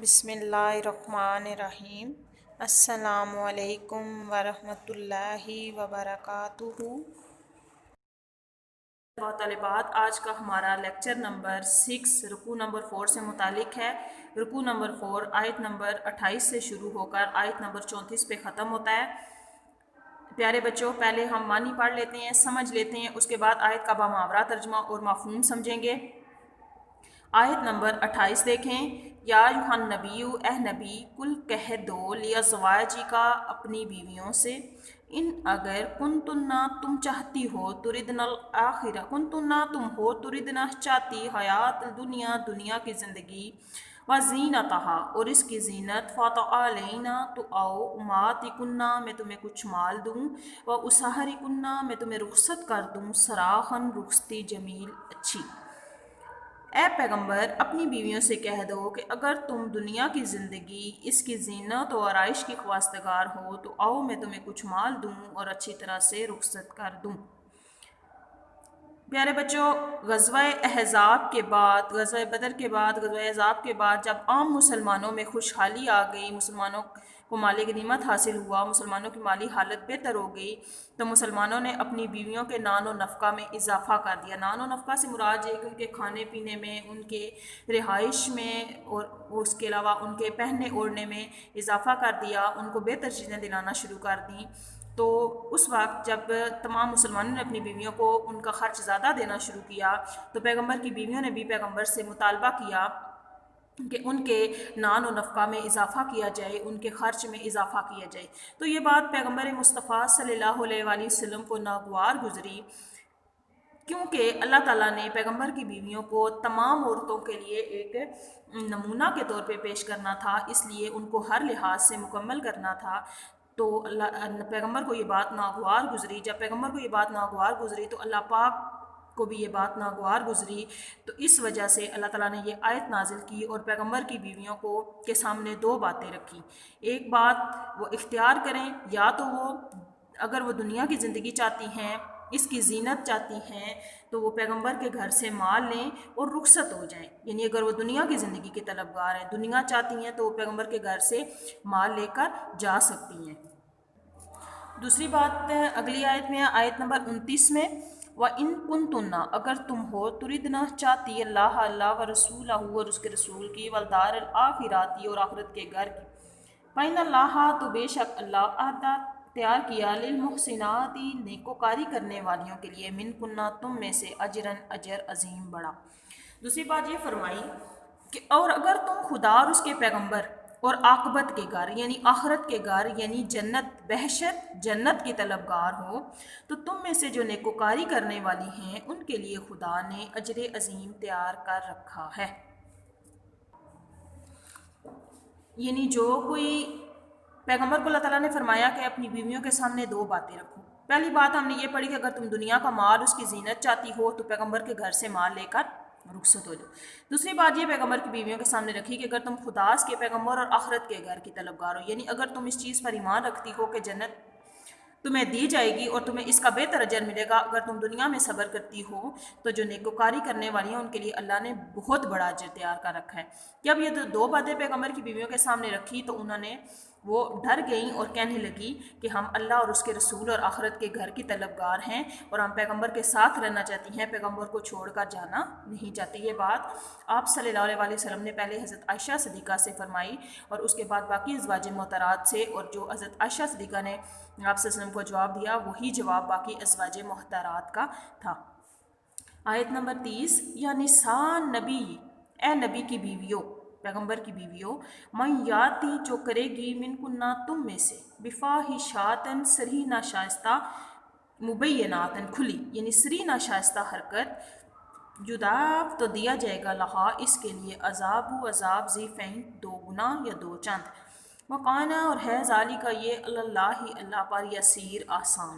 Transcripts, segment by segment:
بسم اللہ الرحمن الرحیم۔ السلام علیکم ورحمۃ اللہ وبرکاتہ۔ طالبات، آج کا ہمارا لیکچر نمبر 6 رکوع نمبر 4 سے متعلق ہے۔ رکوع نمبر 4 آیت نمبر 28 سے شروع ہو کر آیت نمبر 34 پہ ختم ہوتا ہے۔ پیارے بچوں، پہلے ہم معنی پڑھ لیتے ہیں، سمجھ لیتے ہیں، اس کے بعد آیت کا بامحاورہ ترجمہ اور مفہوم سمجھیں گے۔ آیت نمبر 28 دیکھیں۔ یا یوحنا نبی، اے نبی، کل کہہ دو لیازواجی کا اپنی بیویوں سے، ان اگر کنتنا تم چاہتی ہو، تردن الآخرہ کنتنا تم ہو، تردنا چاہتی حیات الدنیا دنیا کی زندگی، وزینتہا اور اس کی زینت، فتعالینا تو آؤ، اماتکنا میں تمہیں کچھ مال دوں، واسہرکنا میں تمہیں رخصت کر دوں، سراحاً رخصتی جمیل اچھی۔ اے پیغمبر، اپنی بیویوں سے کہہ دو کہ اگر تم دنیا کی زندگی، اس کی زینت و آرائش کی خواستگار ہو تو آؤ میں تمہیں کچھ مال دوں اور اچھی طرح سے رخصت کر دوں۔ پیارے بچوں، غزوہ احزاب کے بعد، غزوہ بدر کے بعد، غزوہ احزاب کے بعد جب عام مسلمانوں میں خوشحالی آ گئی، مسلمانوں کو مال غنیمت حاصل ہوا، مسلمانوں کی مالی حالت بہتر ہو گئی، تو مسلمانوں نے اپنی بیویوں کے نان و نفقہ میں اضافہ کر دیا۔ نان و نفقہ سے مراد یہ کہ ان کے کھانے پینے میں، ان کے رہائش میں اور اس کے علاوہ ان کے پہننے اوڑھنے میں اضافہ کر دیا، ان کو بہتر چیزیں دلانا شروع کر دیں۔ تو اس وقت جب تمام مسلمانوں نے اپنی بیویوں کو ان کا خرچ زیادہ دینا شروع کیا، تو پیغمبر کی بیویوں نے بھی پیغمبر سے مطالبہ کیا کہ ان کے نان و نفقہ میں اضافہ کیا جائے، ان کے خرچ میں اضافہ کیا جائے۔ تو یہ بات پیغمبر مصطفیٰ صلی اللہ علیہ وآلہ وسلم کو ناگوار گزری، کیونکہ اللہ تعالیٰ نے پیغمبر کی بیویوں کو تمام عورتوں کے لیے ایک نمونہ کے طور پہ پیش کرنا تھا، اس لیے ان کو ہر لحاظ سے مکمل کرنا تھا۔ تو پیغمبر کو یہ بات ناگوار گزری۔ جب پیغمبر کو یہ بات ناگوار گزری تو اللہ پاک کو بھی یہ بات ناگوار گزری، تو اس وجہ سے اللہ تعالیٰ نے یہ آیت نازل کی اور پیغمبر کی بیویوں کو کے سامنے دو باتیں رکھی۔ ایک بات وہ اختیار کریں، یا تو وہ اگر وہ دنیا کی زندگی چاہتی ہیں، اس کی زینت چاہتی ہیں، تو وہ پیغمبر کے گھر سے مال لیں اور رخصت ہو جائیں۔ یعنی اگر وہ دنیا کی زندگی کے طلبگار ہیں، دنیا چاہتی ہیں، تو وہ پیغمبر کے گھر سے مال لے کر جا سکتی ہیں۔ دوسری بات اگلی آیت میں، آیت نمبر 29 میں، وَإِن كُنتُنَّ اگر تم ہو، تُرِدْنَ چاہتی اللہ، اللہ و رسولہ اور اس کے رسول کی، والدار الآخرات اور آخرت کے گھر کی، فَإِنَّ اللَّهَ تو بے شک اللہ اعطیٰ تیار کیا، للمحسنات نیکوکاری کرنے والیوں کے لیے، منکن تم میں سے، اجرن اجر عظیم بڑا۔ دوسری بات یہ فرمائی کہ اور اگر تم خدا اور اس کے پیغمبر اور عاقبت کے گھر یعنی آخرت کے گھر یعنی جنت، بہشت جنت کی طلبگار ہو، تو تم میں سے جو نیکوکاری کرنے والی ہیں ان کے لیے خدا نے اجر عظیم تیار کر رکھا ہے۔ یعنی جو کوئی پیغمبر کو اللہ تعالیٰ نے فرمایا کہ اپنی بیویوں کے سامنے دو باتیں رکھو۔ پہلی بات ہم نے یہ پڑھی کہ اگر تم دنیا کا مال، اس کی زینت چاہتی ہو تو پیغمبر کے گھر سے مال لے کر رخصت ہو جاؤ۔ دوسری بات یہ پیغمبر کی بیویوں کے سامنے رکھی کہ اگر تم خدا، اس کے پیغمبر اور آخرت کے گھر کی طلبگار ہو، یعنی اگر تم اس چیز پر ایمان رکھتی ہو کہ جنت تمہیں دی جائے گی اور تمہیں اس کا بہتر اجر ملے گا، اگر تم دنیا میں صبر کرتی ہو، تو جو نیکوکاری کرنے والی ہیں ان کے لیے اللہ نے بہت بڑا اجر تیار کر رکھا ہے۔ جب یہ دو باتیں پیغمبر کی بیویوں کے سامنے رکھی تو انہوں نے وہ ڈر گئیں اور کہنے لگی کہ ہم اللہ اور اس کے رسول اور آخرت کے گھر کی طلبگار ہیں اور ہم پیغمبر کے ساتھ رہنا چاہتی ہیں، پیغمبر کو چھوڑ کر جانا نہیں چاہتی۔ یہ بات آپ صلی اللہ علیہ وسلم نے پہلے حضرت عائشہ صدیقہ سے فرمائی اور اس کے بعد باقی ازواج محترات سے، اور جو حضرت عائشہ صدیقہ نے آپ صلی اللہ علیہ وسلم کو جواب دیا وہی جواب باقی ازواج محترات کا تھا۔ آیت نمبر 30، یا نساء نبی، اے نبی کی بیویوں، پیغمبر کی بیویوں، من یاتی جو کرے گی، منکن تم میں سے، بفاحشاتن سری ناشائستہ، مبیناتن کھلی یعنی سری ناشائستہ حرکت، یضاعف تو دیا جائے گا لہا اس کے لیے، عذاب و عذاب ضعفین دو گنا یا دو چند، وقانا اور ہے ذالک یہ اللہ اللہ پر یسیر آسان۔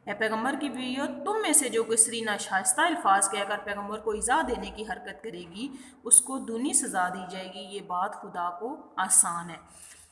اے پیغمبر کی بیویوں، تم میں سے جو کوئی سری ناشائستہ الفاظ کہہ کر پیغمبر کو ایذا دینے کی حرکت کرے گی، اس کو دونی سزا دی جائے گی، یہ بات خدا کو آسان ہے۔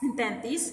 33,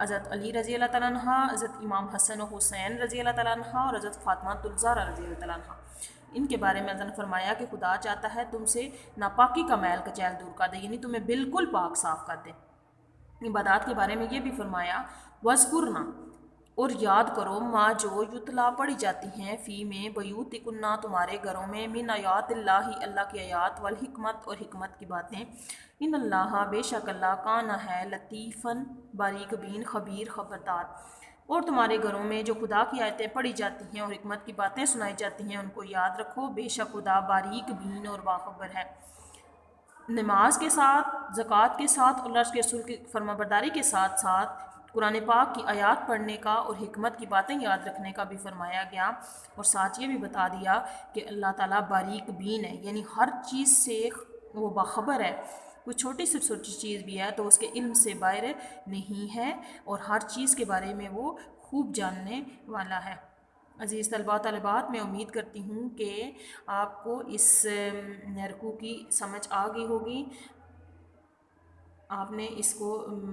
حضرت علی رضی اللہ تعالیٰ عنہ، حضرت امام حسن و حسین رضی اللہ تعالیٰ عنہ اور حضرت فاطمہ الزہرا رضی اللہ تعالیٰ عنہ، ان کے بارے میں اللہ نے فرمایا کہ خدا چاہتا ہے تم سے ناپاکی کا میل کچیل دور کر دے، یعنی تمہیں بالکل پاک صاف کر دے۔ عبادات کے بارے میں یہ بھی فرمایا وَذْكُرْنَا، اور یاد کرو ما جو یتلا پڑھی جاتی ہیں فی میں بیوتکنا تمہارے گھروں میں من آیات اللہ اللہ کی آیات والحکمت اور حکمت کی باتیں، ان اللہ بے شک اللہ کانا ہے لطیفاً باریک بین خبیر خبردار۔ اور تمہارے گھروں میں جو خدا کی آیتیں پڑھی جاتی ہیں اور حکمت کی باتیں سنائی جاتی ہیں ان کو یاد رکھو، بے شک خدا باریک بین اور باخبر ہے۔ نماز کے ساتھ، زکوٰۃ کے ساتھ اور اللہ کے رسول کی فرمانبرداری کے ساتھ ساتھ قرآن پاک کی آیات پڑھنے کا اور حکمت کی باتیں یاد رکھنے کا بھی فرمایا گیا، اور ساتھ یہ بھی بتا دیا کہ اللہ تعالیٰ باریک بین ہے، یعنی ہر چیز سے وہ باخبر ہے، کوئی چھوٹی سے چھوٹی چیز بھی ہے تو اس کے علم سے باہر نہیں ہے، اور ہر چیز کے بارے میں وہ خوب جاننے والا ہے۔ عزیز طلباء طالبات، میں امید کرتی ہوں کہ آپ کو اس رکوع کی سمجھ آ گئی ہوگی۔ آپ نے اس کو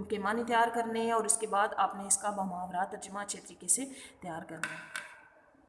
کے معنی تیار کرنے ہیں اور اس کے بعد آپ نے اس کا بمحاورہ ترجمہ اچھے طریقے سے تیار کرنا ہے۔